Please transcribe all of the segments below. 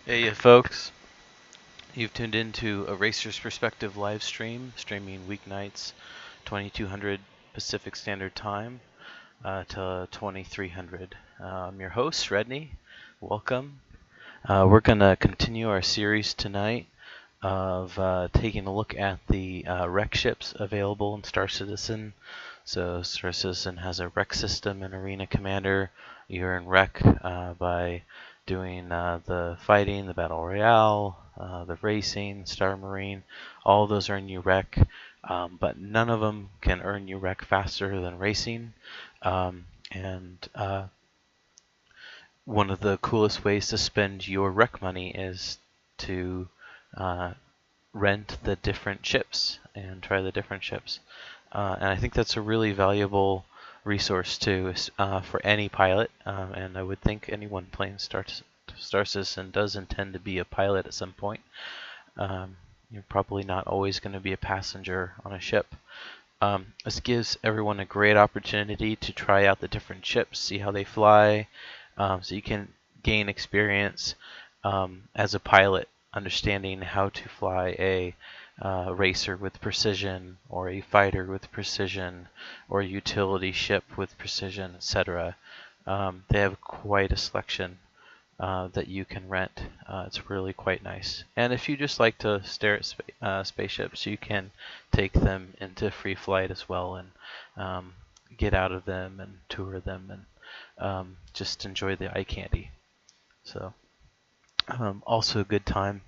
Hey folks, you've tuned into a Racer's Perspective live stream, streaming weeknights 2200 Pacific Standard Time to 2300. I'm your host, Redney. Welcome. We're going to continue our series tonight of taking a look at the rec ships available in Star Citizen. So Star Citizen has a rec system and Arena Commander. You're in rec by doing the fighting, the battle royale, the racing, Star Marine. All of those earn you rec, but none of them can earn you rec faster than racing. And one of the coolest ways to spend your rec money is to rent the different ships and try the different ships. And I think that's a really valuable resource too for any pilot, and I would think anyone playing Star Citizen does intend to be a pilot at some point. You're probably not always going to be a passenger on a ship. This gives everyone a great opportunity to try out the different ships, see how they fly, so you can gain experience as a pilot, understanding how to fly a racer with precision, or a fighter with precision, or a utility ship with precision, etc. They have quite a selection that you can rent. It's really quite nice. And if you just like to stare at spaceships, you can take them into free flight as well and get out of them and tour them and just enjoy the eye candy. So also a good time.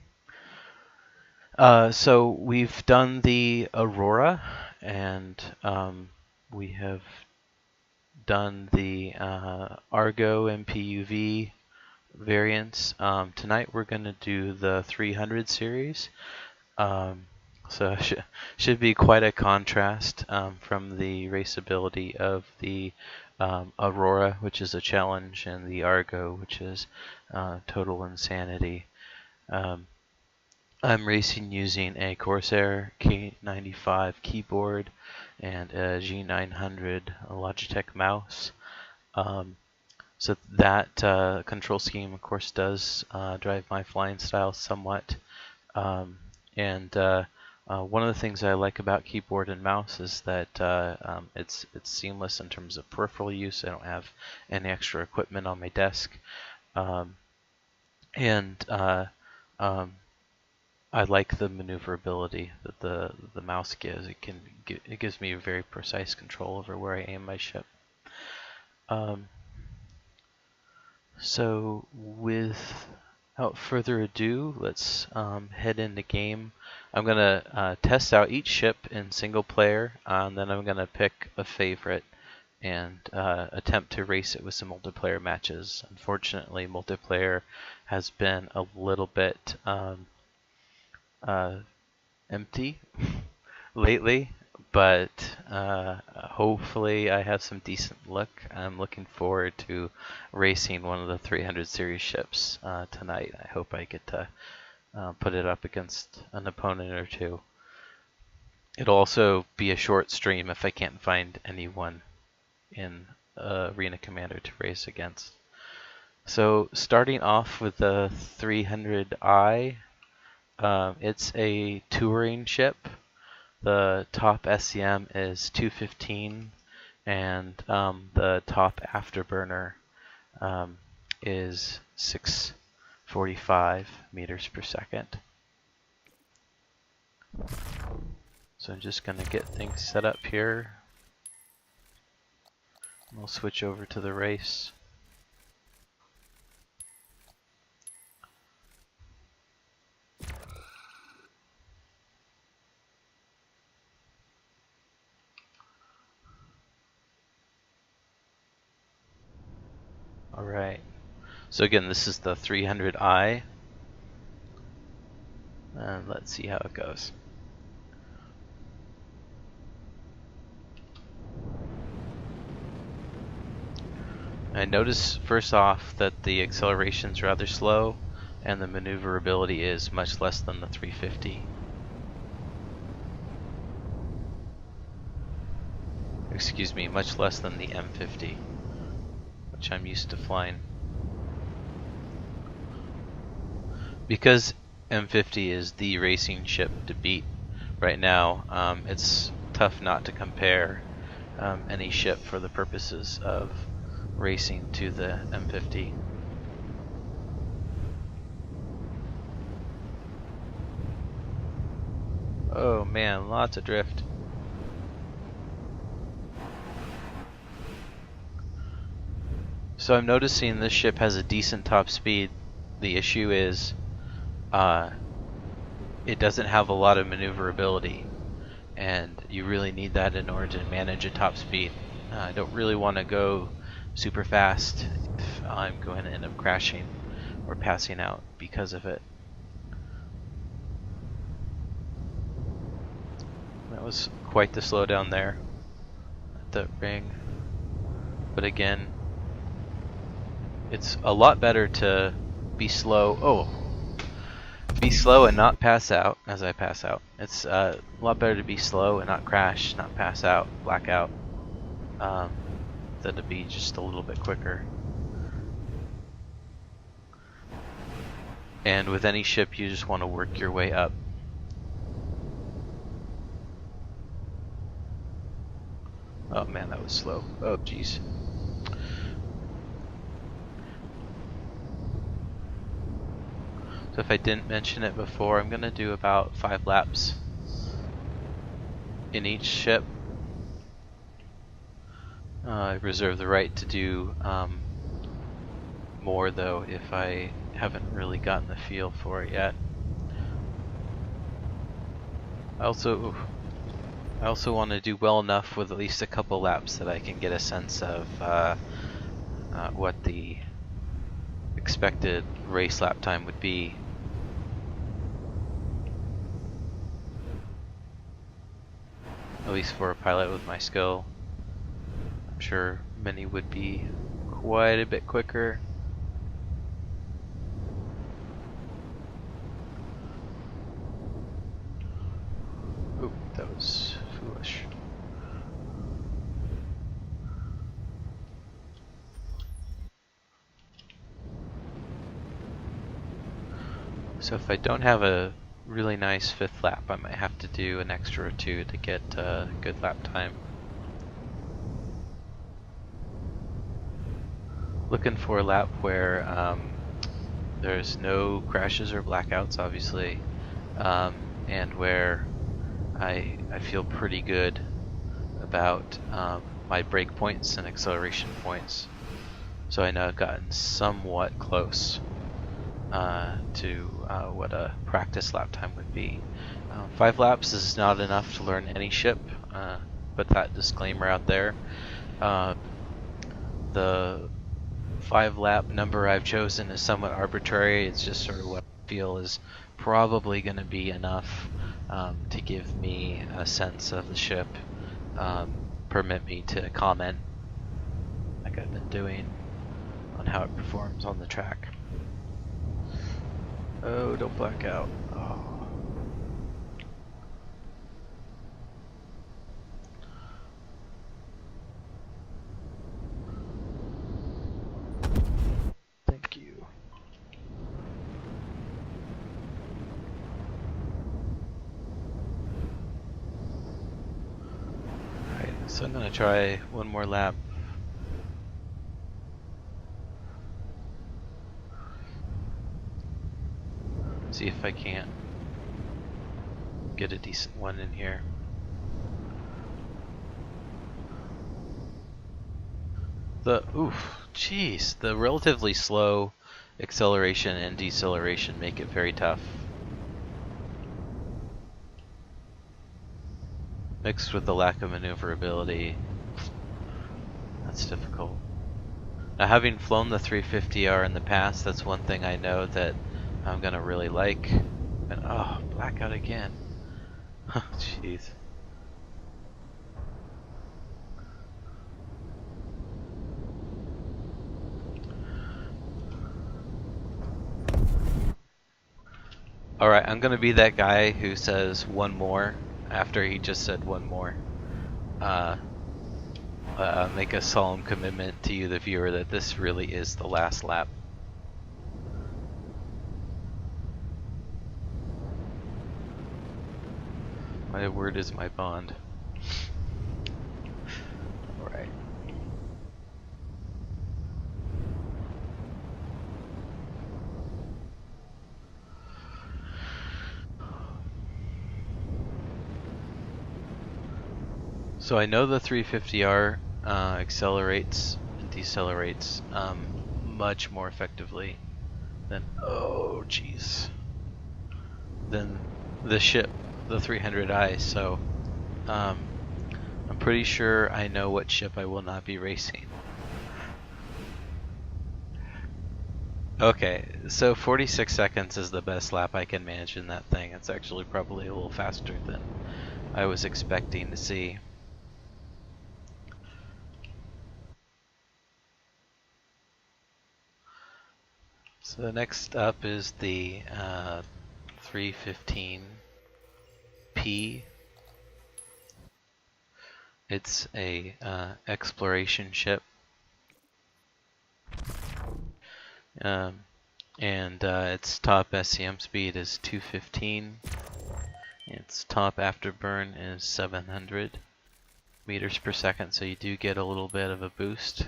So we've done the Aurora, and we have done the Argo and PUV variants. Tonight we're going to do the 300 series. So should be quite a contrast from the raceability of the Aurora, which is a challenge, and the Argo, which is total insanity. I'm racing using a Corsair K95 keyboard and a G900 Logitech mouse. So that control scheme, of course, does drive my flying style somewhat. And one of the things I like about keyboard and mouse is that it's seamless in terms of peripheral use. I don't have any extra equipment on my desk. I like the maneuverability that the mouse gives. It gives me very precise control over where I aim my ship. So without further ado, let's head into game. I'm gonna test out each ship in single player, and then I'm gonna pick a favorite and attempt to race it with some multiplayer matches. Unfortunately, multiplayer has been a little bit empty lately, but hopefully I have some decent luck. I'm looking forward to racing one of the 300 series ships tonight. I hope I get to put it up against an opponent or two. It'll also be a short stream if I can't find anyone in Arena Commander to race against. So starting off with the 300i, it's a touring ship. The top SCM is 215, and the top afterburner is 645 meters per second. So I'm just going to get things set up here. We'll switch over to the race. Alright, so again, this is the 300i, and let's see how it goes. I notice first off that the acceleration is rather slow, and the maneuverability is much less than the 350. Excuse me, much less than the M50, which I'm used to flying. Because M50 is the racing ship to beat right now, it's tough not to compare any ship for the purposes of racing to the M50. Oh man, lots of drift. So I'm noticing this ship has a decent top speed. The issue is it doesn't have a lot of maneuverability, and you really need that in order to manage a top speed. I don't really want to go super fast if I'm going to end up crashing or passing out because of it. That was quite the slowdown there at the ring. But again, it's a lot better to be slow. Be slow and not pass out as I pass out. It's a lot better to be slow and not crash, not pass out, black out, than to be just a little bit quicker. And with any ship, you just want to work your way up. Oh man, that was slow. Oh geez. So if I didn't mention it before, I'm going to do about 5 laps in each ship. I reserve the right to do more though if I haven't really gotten the feel for it yet. I also want to do well enough with at least a couple laps that I can get a sense of what the expected race lap time would be. At least for a pilot with my skill. I'm sure many would be quite a bit quicker. Oop, that was foolish. So if I don't have a really nice 5th lap, I might have to do an extra or 2 to get a good lap time. Looking for a lap where there's no crashes or blackouts, obviously, and where I feel pretty good about my brake points and acceleration points. So I know I've gotten somewhat close to what a practice lap time would be. 5 laps is not enough to learn any ship. Put that disclaimer out there. The 5 lap number I've chosen is somewhat arbitrary. It's just sort of what I feel is probably going to be enough to give me a sense of the ship, permit me to comment like I've been doing on how it performs on the track. Oh, don't black out. Oh. Thank you. Alright, so I'm gonna try one more lap. See if I can't get a decent one in here. The relatively slow acceleration and deceleration make it very tough. Mixed with the lack of maneuverability, that's difficult. Now, having flown the 350R in the past, that's one thing I know that I'm gonna really like. And oh, blackout again. Jeez. Alright, I'm gonna be that guy who says one more after he just said one more. Make a solemn commitment to you, the viewer, that this really is the last lap. My word is my bond. Alright. So I know the 350R accelerates and decelerates much more effectively than, oh jeez, than the ship, the 300i. So I'm pretty sure I know what ship I will not be racing. Okay, so 46 seconds is the best lap I can manage in that thing. It's actually probably a little faster than I was expecting to see. So next up is the 315P. It's a exploration ship, and its top SCM speed is 215. Its top afterburn is 700 meters per second, so you do get a little bit of a boost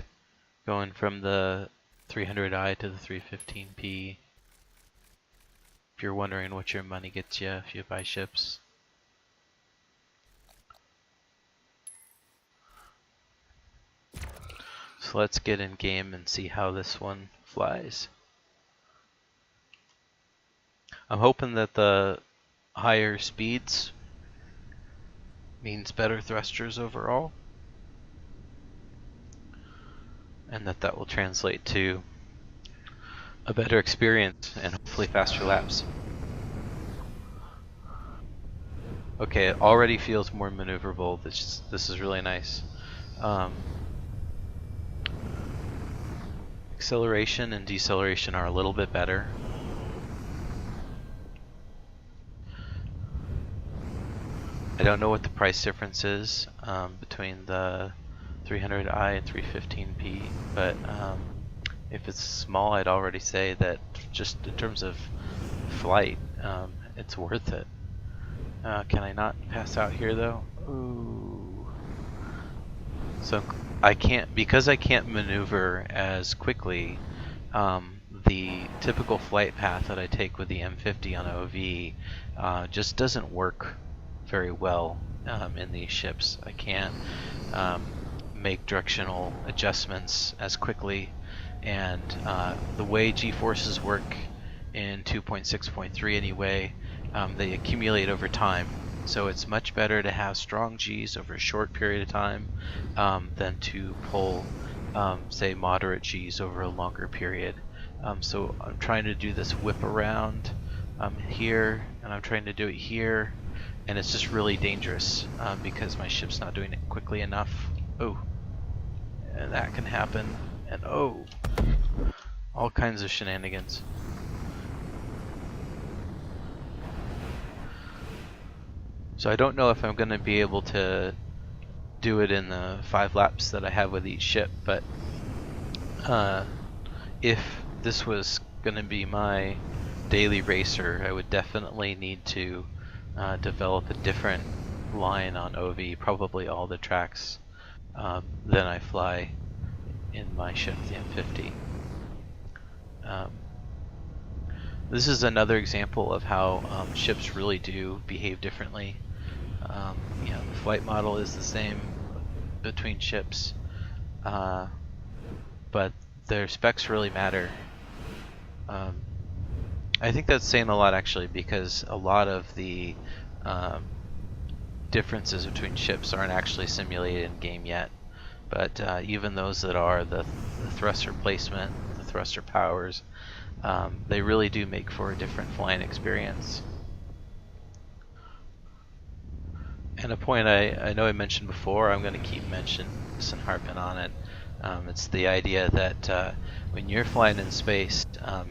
going from the 300i to the 315P. If you're wondering what your money gets you if you buy ships. So let's get in game and see how this one flies. I'm hoping that the higher speeds means better thrusters overall, and that will translate to a better experience and hopefully faster laps. Okay, it already feels more maneuverable. This is really nice. Acceleration and deceleration are a little bit better. I don't know what the price difference is between the 300i and 315p, but if it's small, I'd already say that just in terms of flight, it's worth it. Can I not pass out here though? Ooh. So because I can't maneuver as quickly, the typical flight path that I take with the M50 on OV just doesn't work very well in these ships. I can't make directional adjustments as quickly, and the way G-forces work in 2.6.3 anyway, they accumulate over time. So it's much better to have strong G's over a short period of time than to pull, say, moderate G's over a longer period. So I'm trying to do this whip around here, and I'm trying to do it here, and it's just really dangerous because my ship's not doing it quickly enough. Oh, and that can happen, and oh, all kinds of shenanigans. So I don't know if I'm going to be able to do it in the 5 laps that I have with each ship, but if this was going to be my daily racer, I would definitely need to develop a different line on OV, probably all the tracks than I fly in my ship, the M50. This is another example of how ships really do behave differently. The flight model is the same between ships, but their specs really matter. I think that's saying a lot actually, because a lot of the differences between ships aren't actually simulated in game yet, but even those that are, the thruster placement, the thruster powers, they really do make for a different flying experience. And a point I know I mentioned before, I'm going to keep mentioning this and harping on it. It's the idea that when you're flying in space,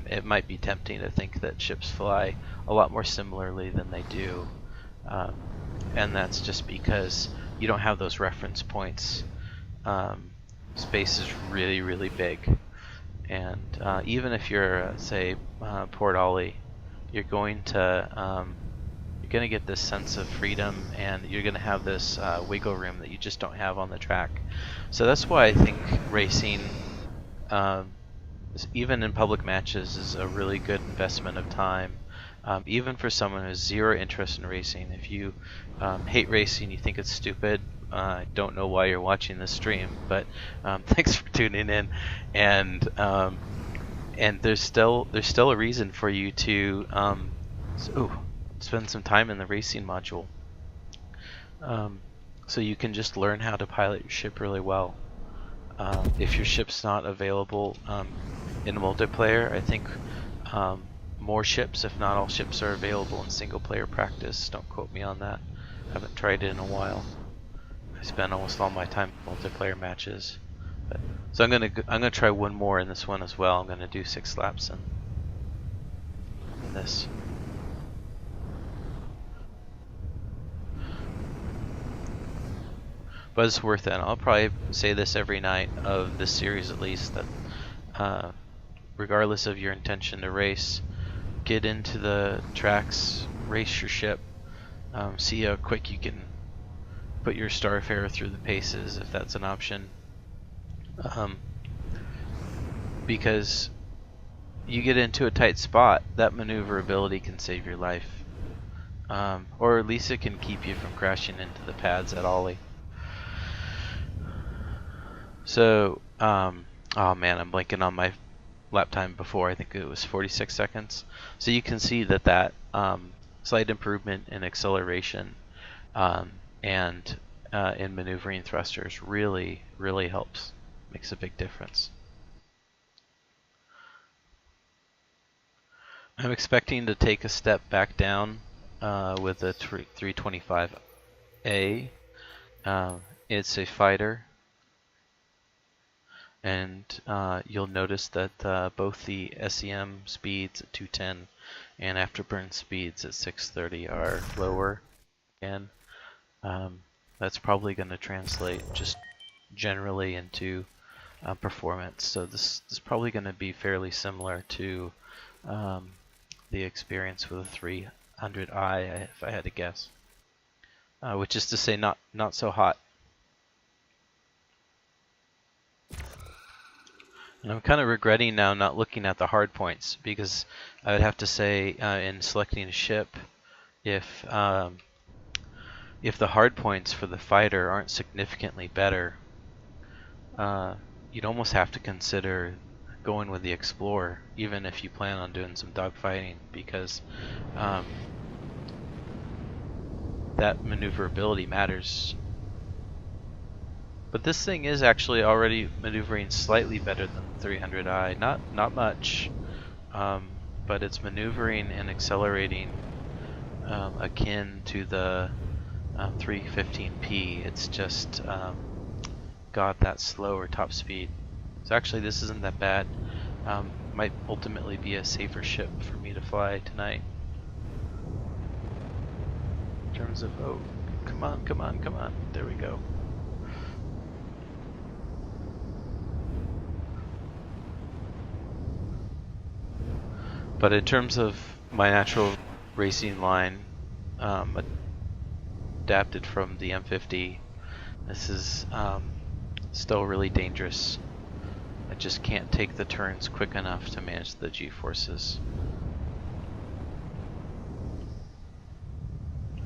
it might be tempting to think that ships fly a lot more similarly than they do. And that's just because you don't have those reference points. Space is really, really big. And even if you're, say, Port Ollie, you're going to gonna get this sense of freedom, and you're gonna have this wiggle room that you just don't have on the track. So that's why I think racing, even in public matches, is a really good investment of time. Even for someone who has zero interest in racing. If you hate racing, you think it's stupid, I don't know why you're watching this stream, but thanks for tuning in. And there's still a reason for you to spend some time in the racing module, so you can just learn how to pilot your ship really well. If your ship's not available in multiplayer, I think more ships, if not all ships, are available in single player practice. Don't quote me on that. I haven't tried it in a while. I spend almost all my time in multiplayer matches. So I'm gonna try one more in this one as well. I'm gonna do 6 laps in this. But it's worth it. And I'll probably say this every night of this series at least, that regardless of your intention to race, get into the tracks, race your ship, see how quick you can put your Starfarer through the paces if that's an option. Because you get into a tight spot, that maneuverability can save your life. Or at least it can keep you from crashing into the pads at Ollie. So, oh man, I'm blanking on my lap time before. I think it was 46 seconds. So you can see that slight improvement in acceleration and in maneuvering thrusters really helps, makes a big difference. I'm expecting to take a step back down with the 325A. It's a fighter, and you'll notice that both the SEM speeds at 210 and afterburn speeds at 630 are lower, and that's probably going to translate just generally into performance. So this is probably going to be fairly similar to the experience with a 300i, if I had to guess, which is to say not so hot. And I'm kind of regretting now not looking at the hard points, because I would have to say in selecting a ship, if the hard points for the fighter aren't significantly better, you'd almost have to consider going with the Explorer, even if you plan on doing some dogfighting, because that maneuverability matters. But this thing is actually already maneuvering slightly better than the 300i, not much, but it's maneuvering and accelerating akin to the 315p. It's just got that slower top speed. So actually this isn't that bad. Might ultimately be a safer ship for me to fly tonight. In terms of, oh, come on, there we go. But in terms of my natural racing line, adapted from the M50, this is still really dangerous. I just can't take the turns quick enough to manage the G-forces.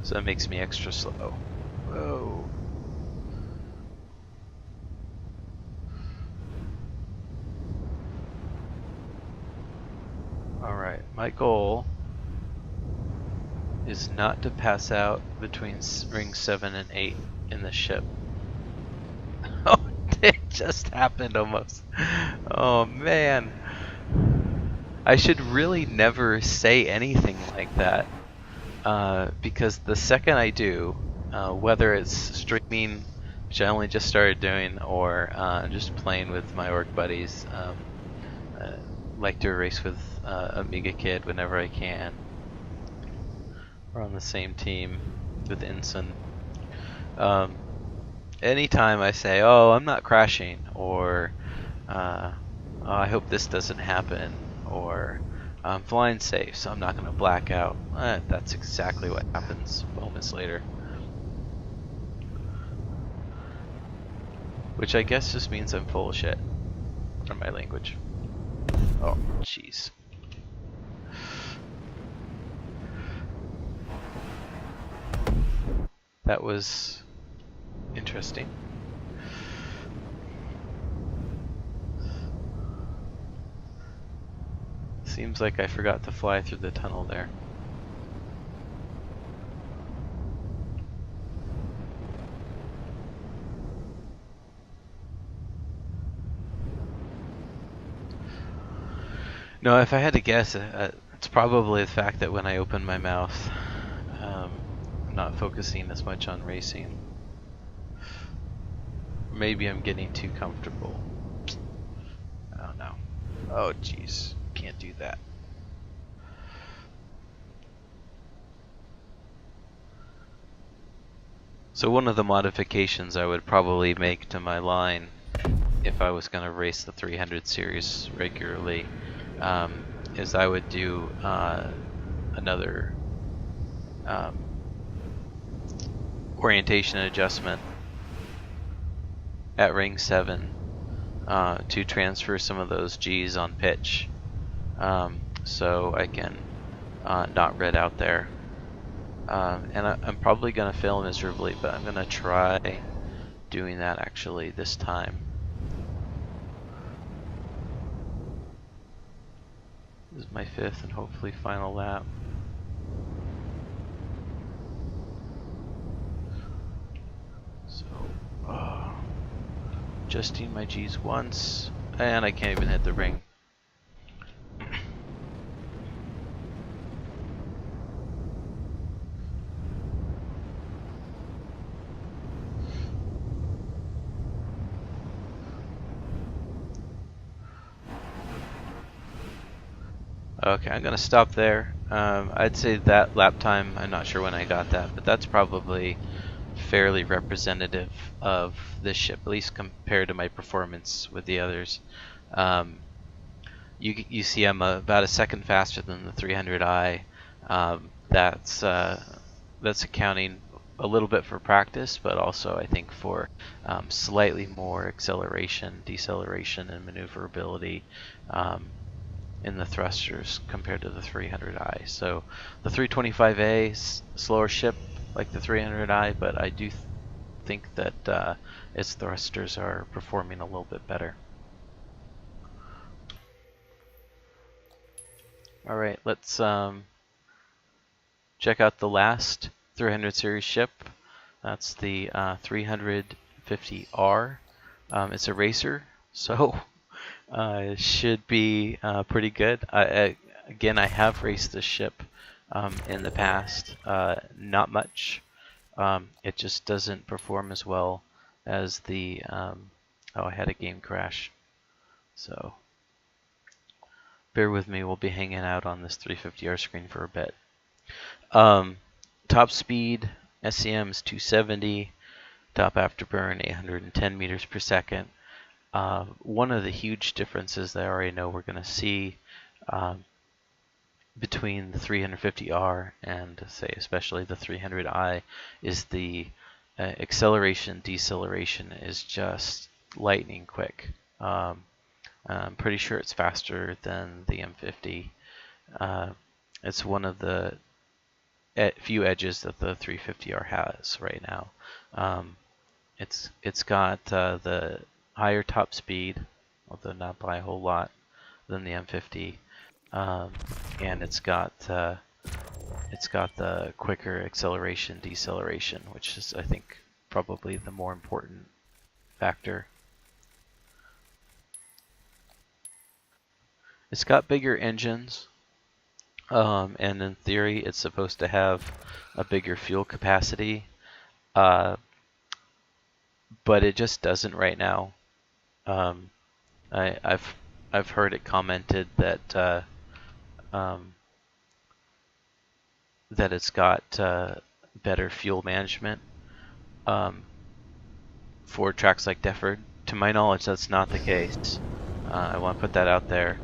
So that makes me extra slow. Whoa. Alright, my goal is not to pass out between rings 7 and 8 in the ship. Oh, it just happened almost. Oh man. I should really never say anything like that, because the second I do, whether it's streaming, which I only just started doing, or just playing with my org buddies, like to race with Amiga Kid whenever I can. We're on the same team with Ensign. Anytime I say, oh, I'm not crashing, or oh, I hope this doesn't happen, or I'm flying safe, so I'm not going to black out. That's exactly what happens moments later. Which I guess just means I'm full of shit. From my language. Oh, jeez. That was interesting. Seems like I forgot to fly through the tunnel there. No, if I had to guess, it's probably the fact that when I open my mouth, I'm not focusing as much on racing. Maybe I'm getting too comfortable. I don't know. Oh, jeez. Can't do that. So one of the modifications I would probably make to my line, if I was going to race the 300 series regularly, is I would do another orientation adjustment at ring 7 to transfer some of those G's on pitch, so I can not red out there. And I'm probably going to fail miserably, but I'm going to try doing that actually this time. This is my 5th and hopefully final lap. So, adjusting my G's once, and I can't even hit the ring. Okay, I'm gonna stop there. I'd say that lap time, I'm not sure when I got that, but that's probably fairly representative of this ship, at least compared to my performance with the others. You see I'm about a second faster than the 300i. That's accounting a little bit for practice, but also I think for slightly more acceleration, deceleration, and maneuverability in the thrusters compared to the 300i. So the 325A is a slower ship like the 300i, but I do think that its thrusters are performing a little bit better. Alright, let's check out the last 300 series ship. That's the 350R. It's a racer, so it should be pretty good. Again, I have raced this ship in the past. Not much. It just doesn't perform as well as the... oh, I had a game crash. So bear with me. We'll be hanging out on this 350R screen for a bit. Top speed, SCM is 270. Top afterburn, 810 meters per second. One of the huge differences that I already know we're going to see between the 350R and, say, especially the 300i is the acceleration, deceleration is just lightning quick. I'm pretty sure it's faster than the M50. It's one of the few edges that the 350R has right now. It's got the higher top speed, although not by a whole lot, than the M50, and it's got the quicker acceleration, deceleration, which is, I think, probably the more important factor. It's got bigger engines, and in theory, it's supposed to have a bigger fuel capacity, but it just doesn't right now. I've heard it commented that that it's got better fuel management for tracks like Deptford. To my knowledge, that's not the case. I want to put that out there.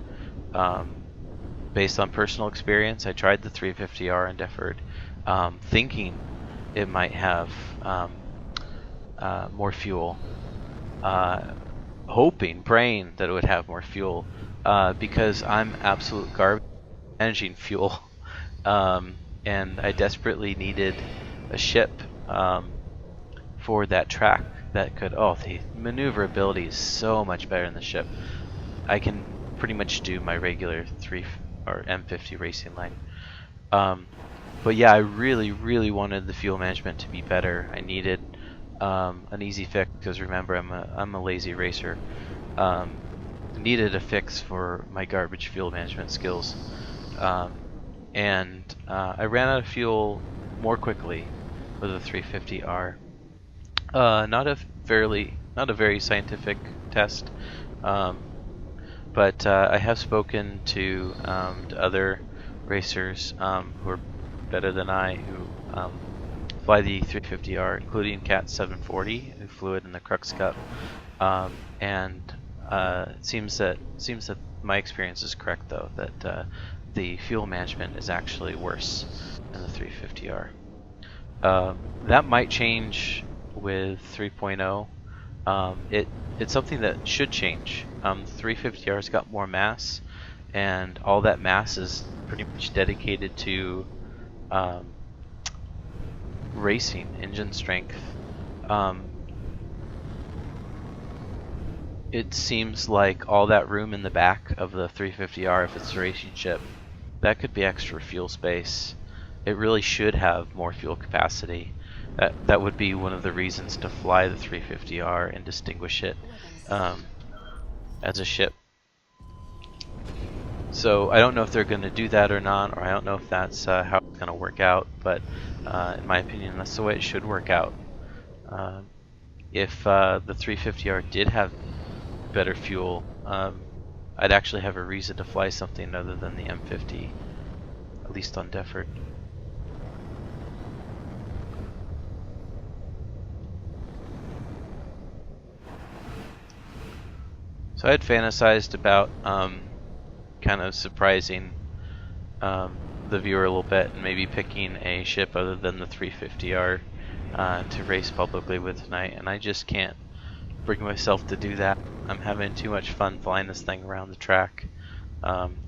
based on personal experience, I tried the 350R in Defford, thinking it might have more fuel, hoping, praying that it would have more fuel, because I'm absolute garbage managing fuel, and I desperately needed a ship for that track that could. Oh, the maneuverability is so much better in the ship. I can pretty much do my regular 3 or M50 racing line. But yeah, I really wanted the fuel management to be better. I needed an easy fix because remember, I'm a lazy racer. Needed a fix for my garbage fuel management skills, and I ran out of fuel more quickly with a 350R. Not a very scientific test, but I have spoken to other racers who are better than I, who fly the 350R, including Cat 740, who flew it in the Crux Cup, and it seems that my experience is correct, though, that the fuel management is actually worse in the 350R. That might change with 3.0. It's something that should change. 350R's got more mass, and all that mass is pretty much dedicated to racing, engine strength. It seems like all that room in the back of the 350R, if it's a racing ship, that could be extra fuel space. It really should have more fuel capacity. That would be one of the reasons to fly the 350R and distinguish it as a ship. So I don't know if they're going to do that or not, or I don't know if that's how it's going to work out, but in my opinion, that's the way it should work out. If the 350R did have better fuel, I'd actually have a reason to fly something other than the M50, at least on Defford. So I had fantasized about kind of surprising the viewer a little bit and maybe picking a ship other than the 350R to race publicly with tonight, and I just can't bring myself to do that. I'm having too much fun flying this thing around the track.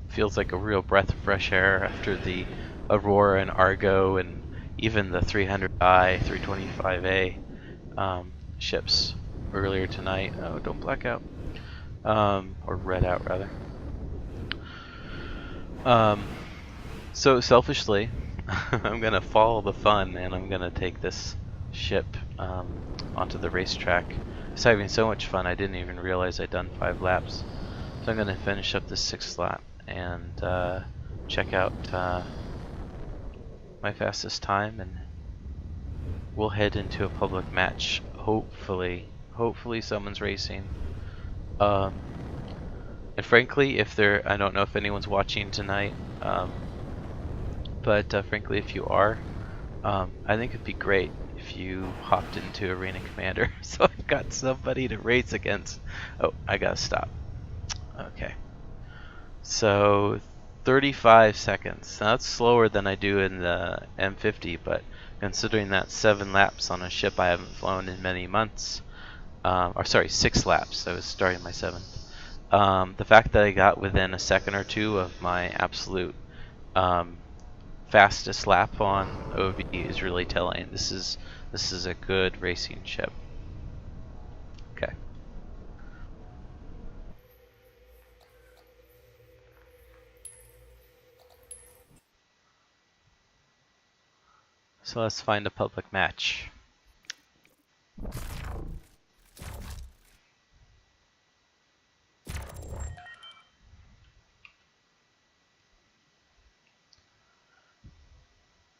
Feels like a real breath of fresh air after the Aurora and Argo and even the 300i, 325A ships earlier tonight. Oh, don't black out. Or red out, rather. So selfishly, I'm gonna follow the fun and I'm gonna take this ship onto the racetrack. I was having so much fun I didn't even realize I'd done 5 laps. So I'm gonna finish up this 6th lap and check out my fastest time, and we'll head into a public match. Hopefully someone's racing. And frankly, if I don't know if anyone's watching tonight, but frankly, if you are, I think it'd be great if you hopped into Arena Commander, so I've got somebody to race against. Oh, I gotta stop. Okay. So 35 seconds. Now, that's slower than I do in the M50, but considering that's 7 laps on a ship I haven't flown in many months, or sorry, 6 laps. I was starting my 7th. The fact that I got within a second or two of my absolute fastest lap on OV is really telling. This is a good racing ship. Okay. So let's find a public match.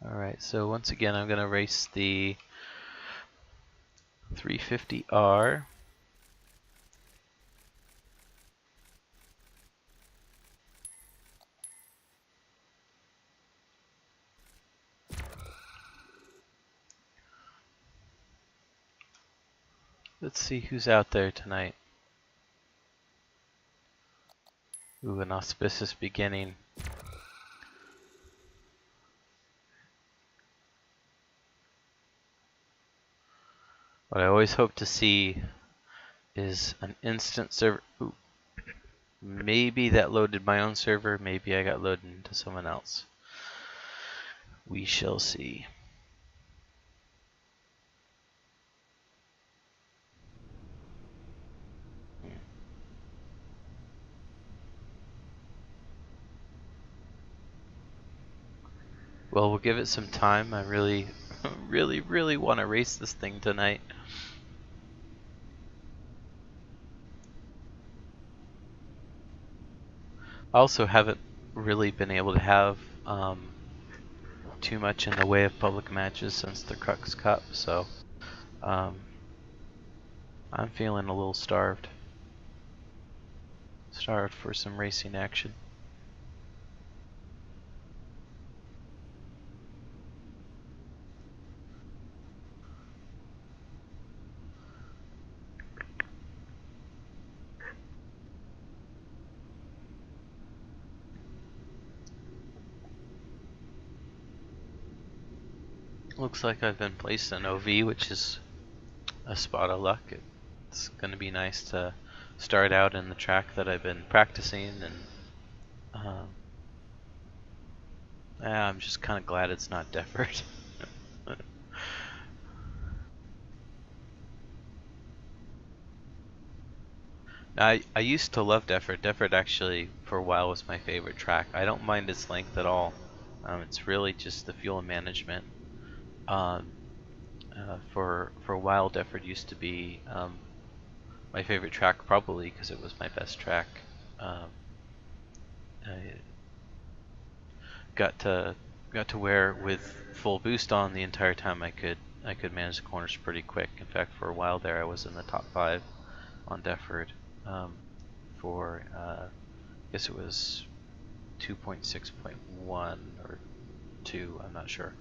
Alright, so once again I'm going to race the 350R. Let's see who's out there tonight. Ooh, an auspicious beginning. What I always hope to see is an instant server. Ooh, maybe that loaded my own server. Maybe I got loaded into someone else. We shall see. Well, we'll give it some time. I really, really want to race this thing tonight. I also haven't really been able to have too much in the way of public matches since the Crux Cup, so I'm feeling a little starved. Starved for some racing action. Looks like I've been placed in OV, which is a spot of luck. It's going to be nice to start out in the track that I've been practicing, and I'm just kind of glad it's not Defford. I used to love Defford. Defford actually, for a while, was my favorite track. I don't mind its length at all. It's really just the fuel management. For a while, Defford used to be my favorite track, probably because it was my best track. I got to wear with full boost on the entire time. I could manage the corners pretty quick. In fact, for a while there, I was in the top 5 on Defford for I guess it was 2.6.1 or 2. I'm not sure.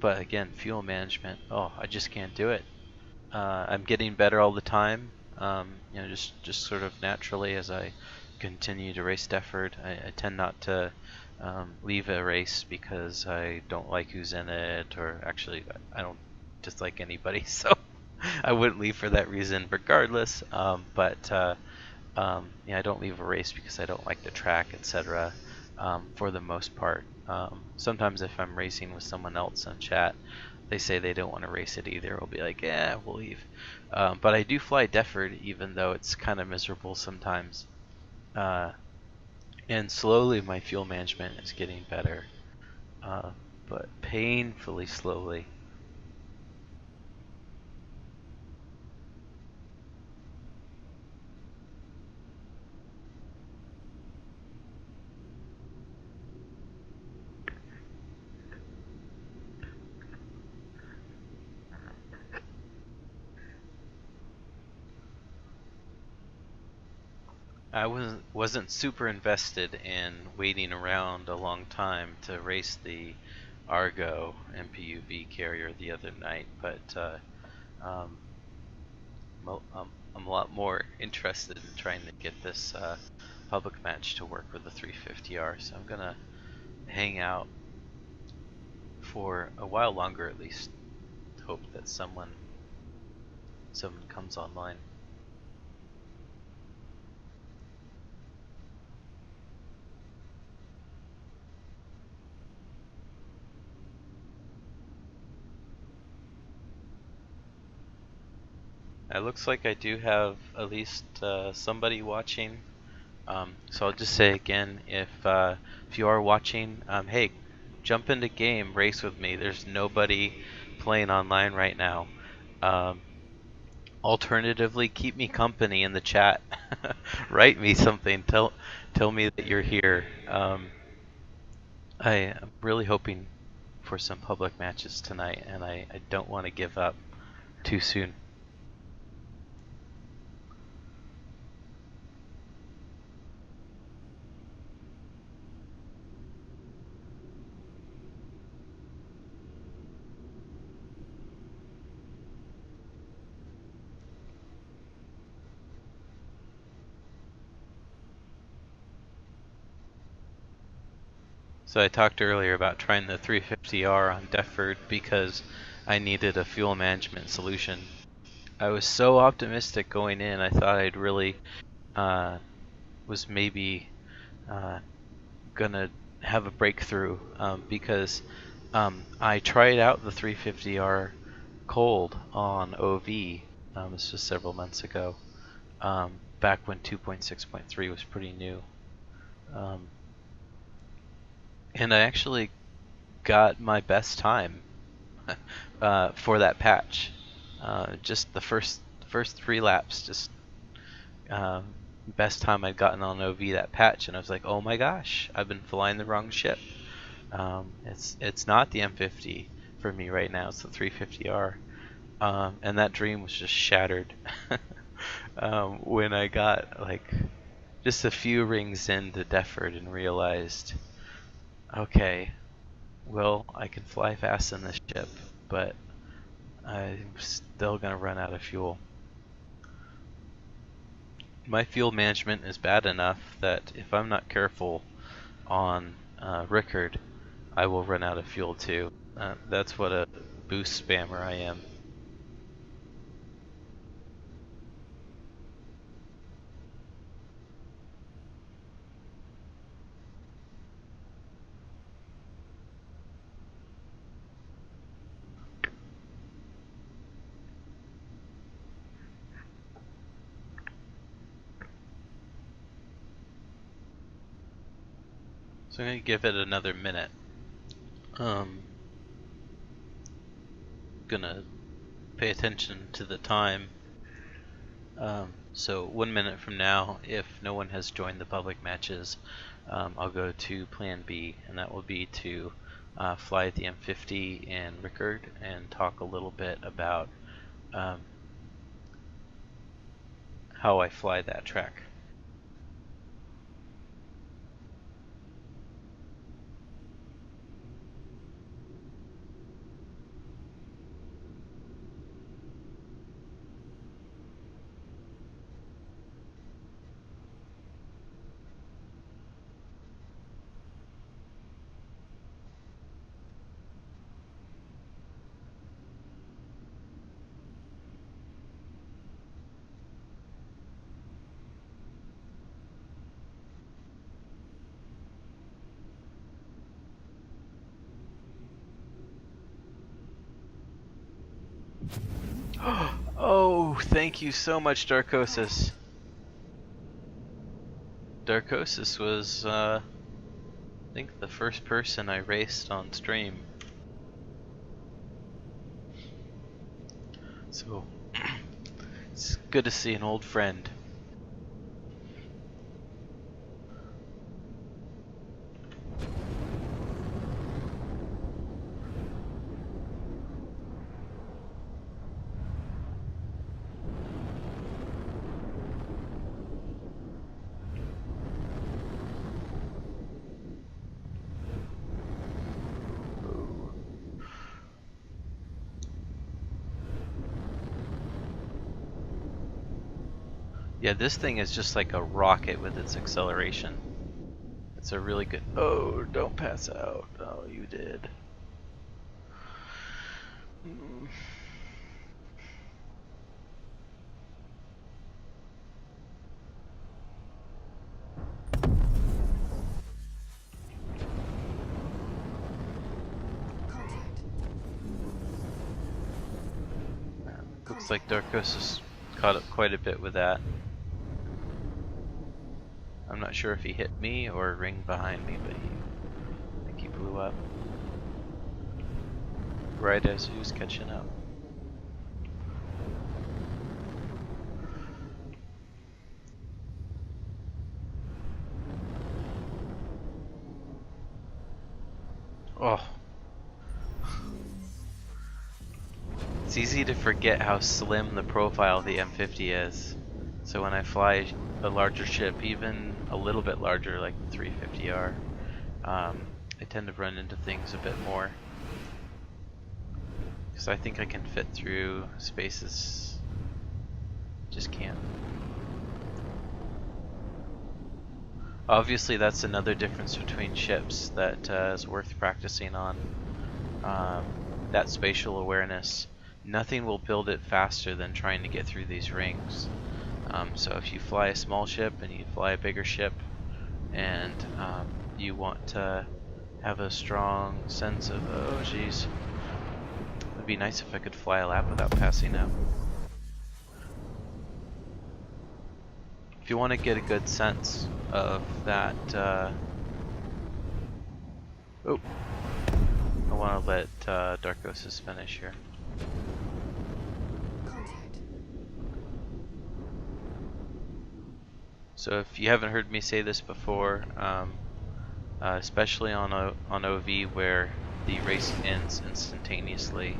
But again, fuel management. Oh, I just can't do it. I'm getting better all the time. Just sort of naturally as I continue to race Defford. I tend not to leave a race because I don't like who's in it, or actually I don't dislike anybody, so I wouldn't leave for that reason regardless. I don't leave a race because I don't like the track, etc. For the most part. Sometimes if I'm racing with someone else in chat, they say they don't want to race it either. I'll be like, yeah, we'll leave. But I do fly Defford, even though it's kind of miserable sometimes. And slowly my fuel management is getting better, but painfully slowly. I wasn't super invested in waiting around a long time to race the Argo MPUV carrier the other night, but um, I'm a lot more interested in trying to get this public match to work with the 350R, so I'm gonna hang out for a while longer at least. Hope that someone comes online. It looks like I do have at least somebody watching. So I'll just say again, if you are watching, hey, jump into game, race with me. There's nobody playing online right now. Alternatively, keep me company in the chat. Write me something. Tell me that you're here. I am really hoping for some public matches tonight, and I don't want to give up too soon. So I talked earlier about trying the 350R on Defford because I needed a fuel management solution. I was so optimistic going in. I thought I'd really was maybe gonna have a breakthrough because I tried out the 350R cold on OV. This was several months ago, back when 2.6.3 was pretty new, and I actually got my best time for that patch. Just the first 3 laps, just best time I'd gotten on OV that patch, and I was like, oh my gosh, I've been flying the wrong ship. It's not the M50 for me right now, it's the 350R. And that dream was just shattered when I got like just a few rings into Defford and realized, okay, well, I can fly fast in this ship, but I'm still gonna run out of fuel. My fuel management is bad enough that if I'm not careful on Rickard, I will run out of fuel too. That's what a boost spammer I am. So I'm going to give it another minute. Gonna pay attention to the time. So 1 minute from now, if no one has joined the public matches, I'll go to plan B, and that will be to fly the M50 in Rickard and talk a little bit about how I fly that track. Oh, thank you so much, Darkosis. Darkosis was, I think, the first person I raced on stream. So, it's good to see an old friend. Yeah, this thing is just like a rocket with its acceleration. It's a really good... Oh, don't pass out. Oh, you did. Looks like Darkosis caught up quite a bit with that. I'm not sure if he hit me or a ring behind me, but I think he blew up right as he was catching up. Oh. It's easy to forget how slim the profile of the M50 is. So when I fly a larger ship, even a little bit larger like the 350R, I tend to run into things a bit more. Because I think I can fit through spaces. Just can't. Obviously that's another difference between ships that is worth practicing on. that spatial awareness, nothing will build it faster than trying to get through these rings. So if you fly a small ship and you fly a bigger ship, and you want to have a strong sense of, oh geez, it'd be nice if I could fly a lap without passing out. If you want to get a good sense of that, oh, I want to let Darkosis finish here. So if you haven't heard me say this before, especially on OV where the race ends instantaneously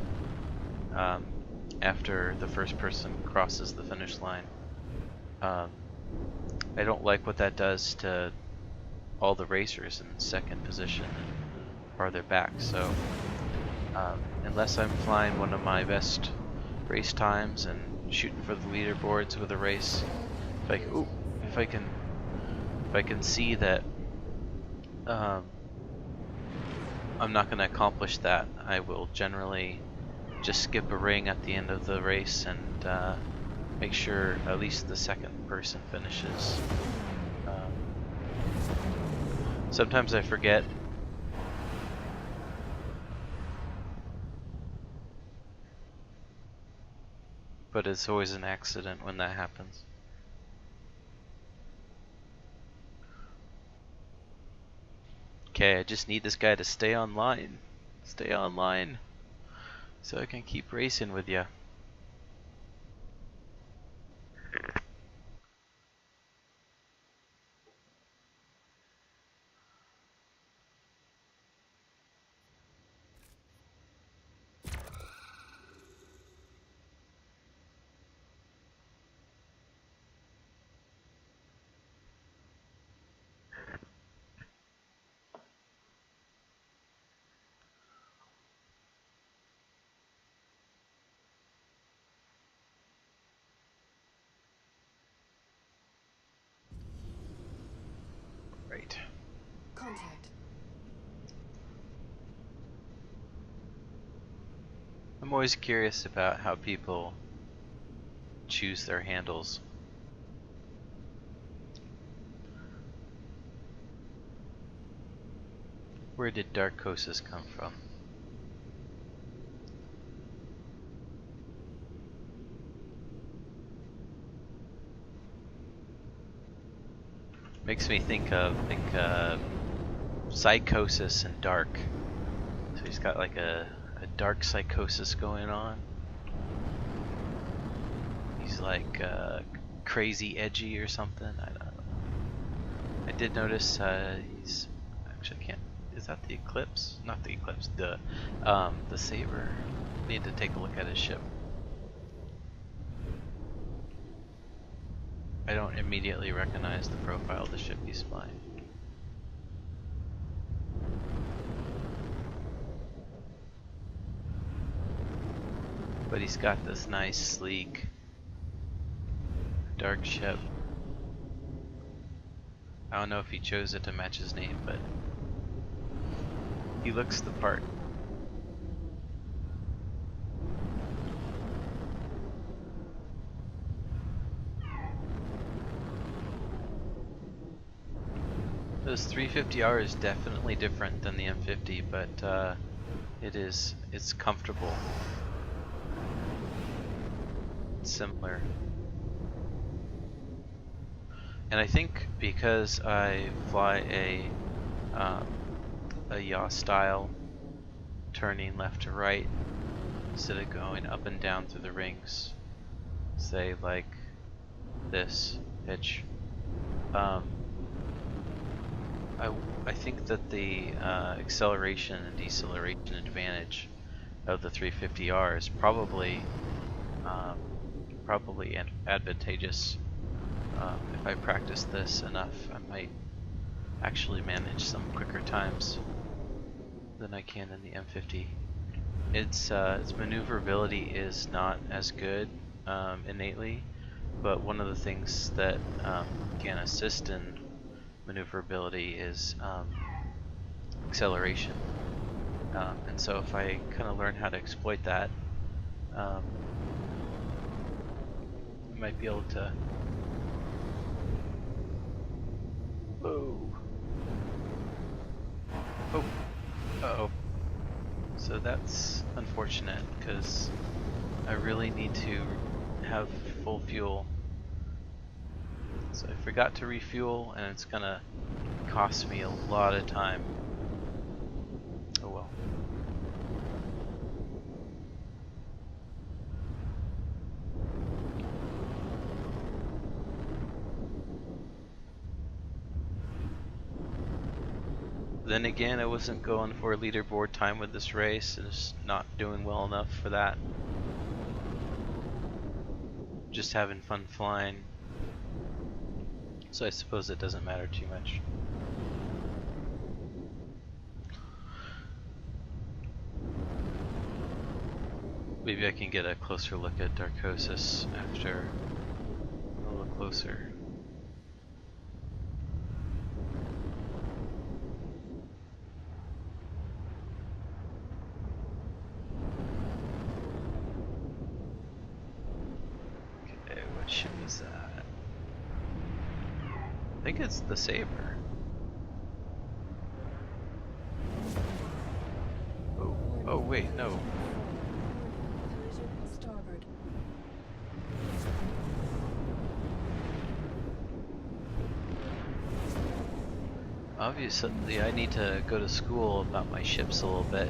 after the first person crosses the finish line, I don't like what that does to all the racers in second position and farther back. So unless I'm flying one of my best race times and shooting for the leaderboards with a race, if I can see that I'm not going to accomplish that, I will generally just skip a ring at the end of the race and make sure at least the second person finishes. Sometimes I forget. But it's always an accident when that happens. Okay, I just need this guy to stay online. Stay online. So I can keep racing with ya. Right. Contact. I'm always curious about how people choose their handles. Where did Darkosis come from? Makes me think of psychosis and dark. So he's got like a dark psychosis going on. He's like crazy edgy or something. I don't know. I did notice he's actually can't. Is that the Eclipse? Not the Eclipse. The Saber. Need to take a look at his ship. I don't immediately recognize the profile of the ship he's flying. But he's got this nice, sleek, dark ship. I don't know if he chose it to match his name, but he looks the part. This 350R is definitely different than the M50, but it's comfortable. It's similar. And I think because I fly a yaw style, turning left to right instead of going up and down through the rings, say like this pitch, I think that the acceleration and deceleration advantage of the 350R is probably advantageous. If I practice this enough, I might actually manage some quicker times than I can in the M50. Its maneuverability is not as good innately, but one of the things that can assist in maneuverability is acceleration. And so if I kind of learn how to exploit that, I might be able to... Whoa! Oh! Uh-oh. So that's unfortunate, because I really need to have full fuel. So I forgot to refuel, and it's gonna cost me a lot of time. Oh well. Then again, I wasn't going for leaderboard time with this race. I was not doing well enough for that. Just having fun flying. So I suppose it doesn't matter too much. Maybe I can get a closer look at Darkosis after a little closer. Okay, what ship is that? I think it's the Saber. Oh wait, no. Starboard. Obviously, I need to go to school about my ships a little bit.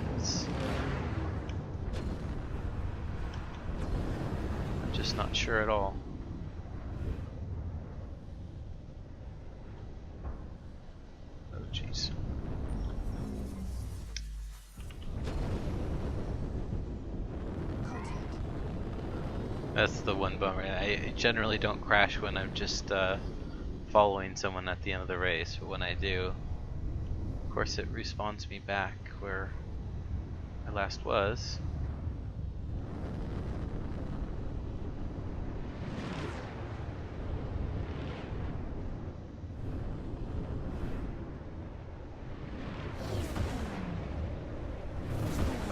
I'm just not sure at all. Oh jeez. That's the one bummer. I generally don't crash when I'm just following someone at the end of the race, but when I do, of course it respawns me back where I last was.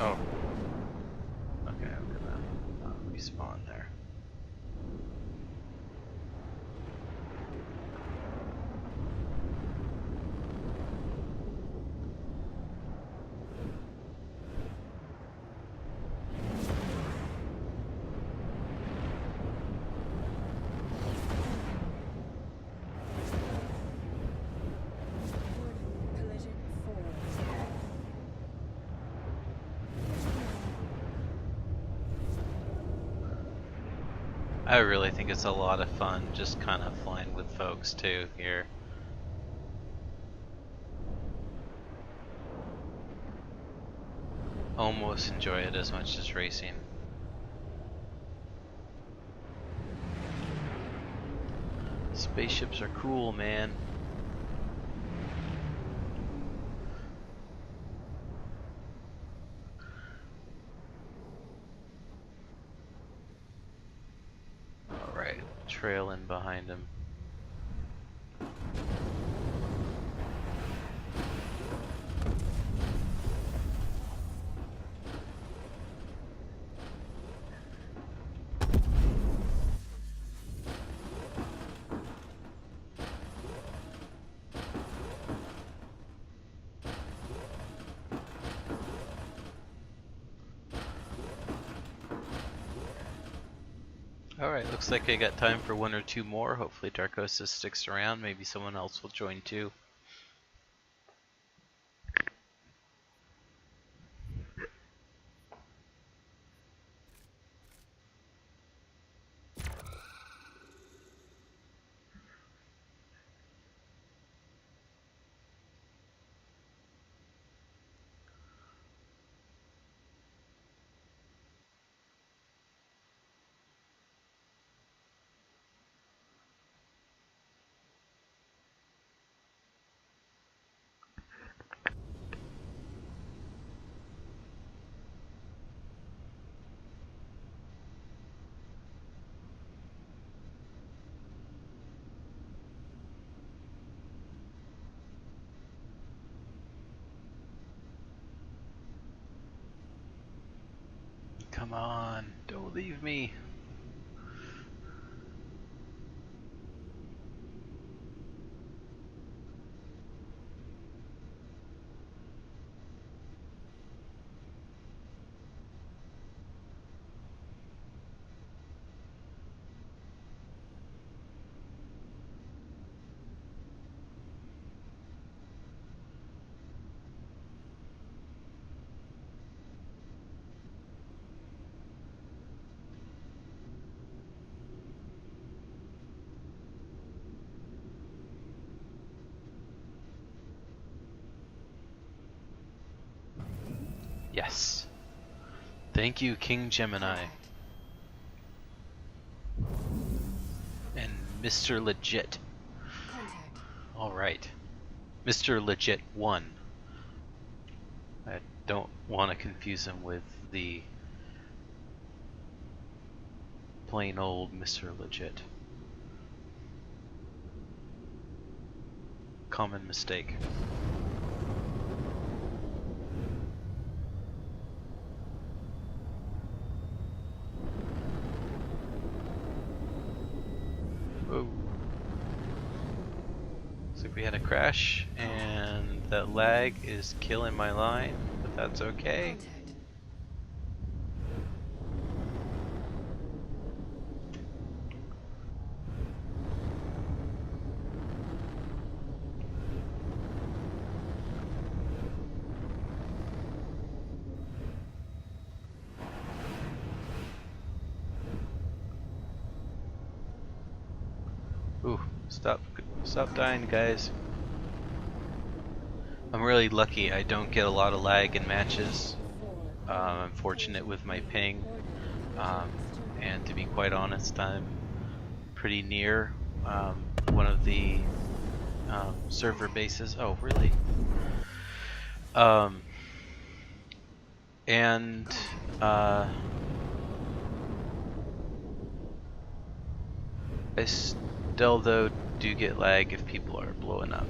Oh. Okay, I'm gonna respawn there. Collision 4. I really think it's a lot of fun just kind of flying with folks too here. Almost enjoy it as much as racing. Spaceships are cool, man. Alright, trailing behind him. Alright, looks like I got time for one or two more. Hopefully Darkosis sticks around. Maybe someone else will join too. Come on, don't leave me. Yes. Thank you, King Gemini. And Mr. Legit. Alright. Mr. Legit 1. I don't want to confuse him with the plain old Mr. Legit. Common mistake. Whoa. Looks like we had a crash, and that lag is killing my line, but that's okay. Ooh, stop dying, guys. I'm really lucky I don't get a lot of lag in matches. I'm fortunate with my ping, and to be quite honest, I'm pretty near one of the server bases. Oh, really? And I still, though, do get lag if people are blowing up.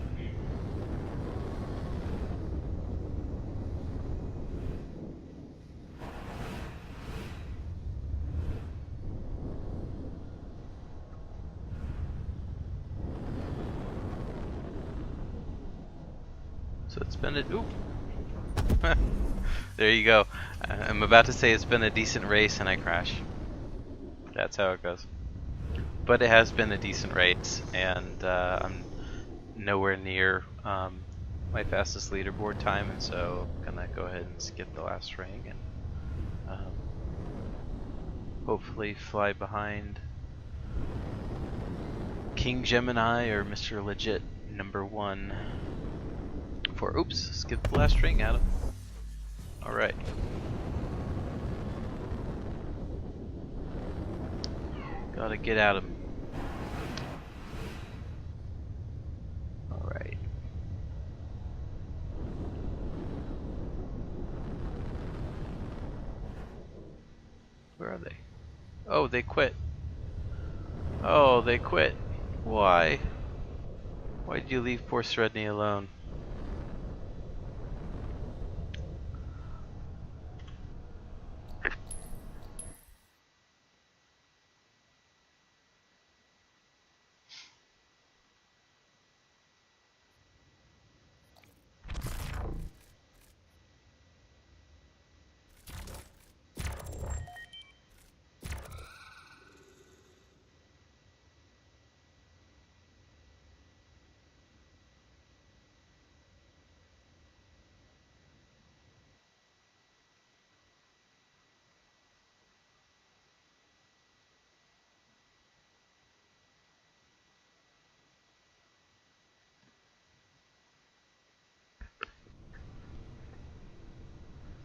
So it's been a... Ooh. There you go. I'm about to say it's been a decent race and I crash. That's how it goes. But it has been a decent race, and I'm nowhere near my fastest leaderboard time, and so I'm gonna go ahead and skip the last ring and hopefully fly behind King Gemini or Mr. Legit number 1 for, oops, skip the last ring, Adam. Alright. Gotta get at him. Alright. Where are they? Oh, they quit. Oh, they quit. Why? Why did you leave poor Sredny alone?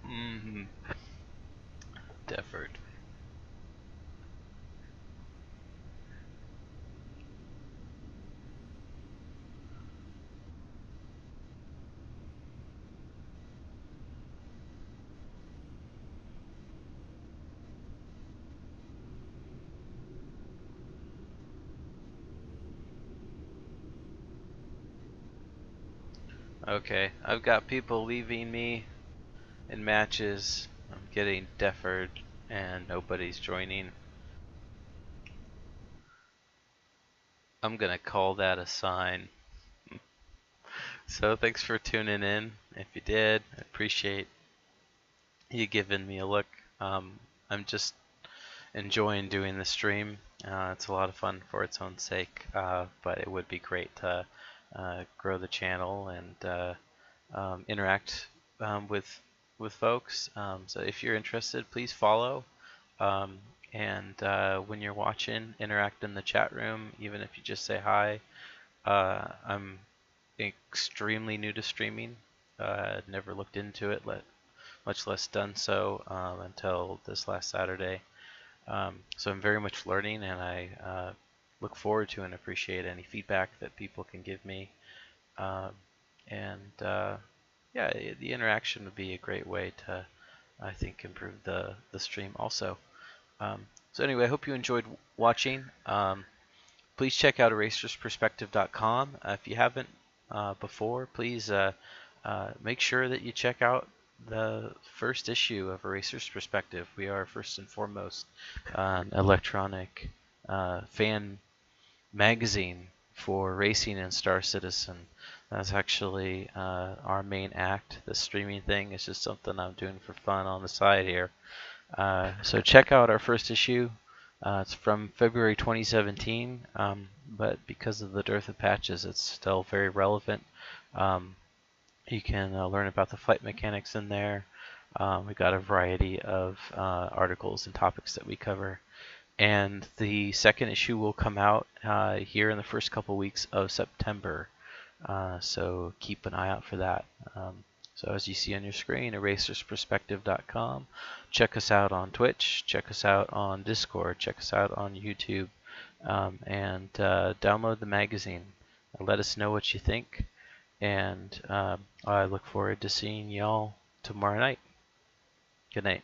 Mm-hmm. Defford. Okay, I've got people leaving me in matches. I'm getting Defford, and nobody's joining. I'm gonna call that a sign. So thanks for tuning in. If you did, I appreciate you giving me a look. I'm just enjoying doing the stream. It's a lot of fun for its own sake, but it would be great to grow the channel and interact with folks. So if you're interested, please follow. Um, and when you're watching, interact in the chat room, even if you just say hi. I'm extremely new to streaming. Never looked into it, much less done so until this last Saturday. So I'm very much learning, and I look forward to and appreciate any feedback that people can give me. Yeah, the interaction would be a great way to, I think, improve the stream also. So anyway, I hope you enjoyed watching. Please check out aracer'sperspective.com. If you haven't before, please make sure that you check out the first issue of Aracer's Perspective. We are first and foremost an electronic fan magazine for racing and Star Citizen. That's actually our main act. The streaming thing is just something I'm doing for fun on the side here. So check out our first issue. It's from February 2017, but because of the dearth of patches, it's still very relevant. You can learn about the flight mechanics in there. We've got a variety of articles and topics that we cover. And the second issue will come out here in the first couple weeks of September. So keep an eye out for that. So as you see on your screen, aracer'sperspective.com. Check us out on Twitch. Check us out on Discord. Check us out on YouTube. And download the magazine. Let us know what you think. And I look forward to seeing y'all tomorrow night. Good night.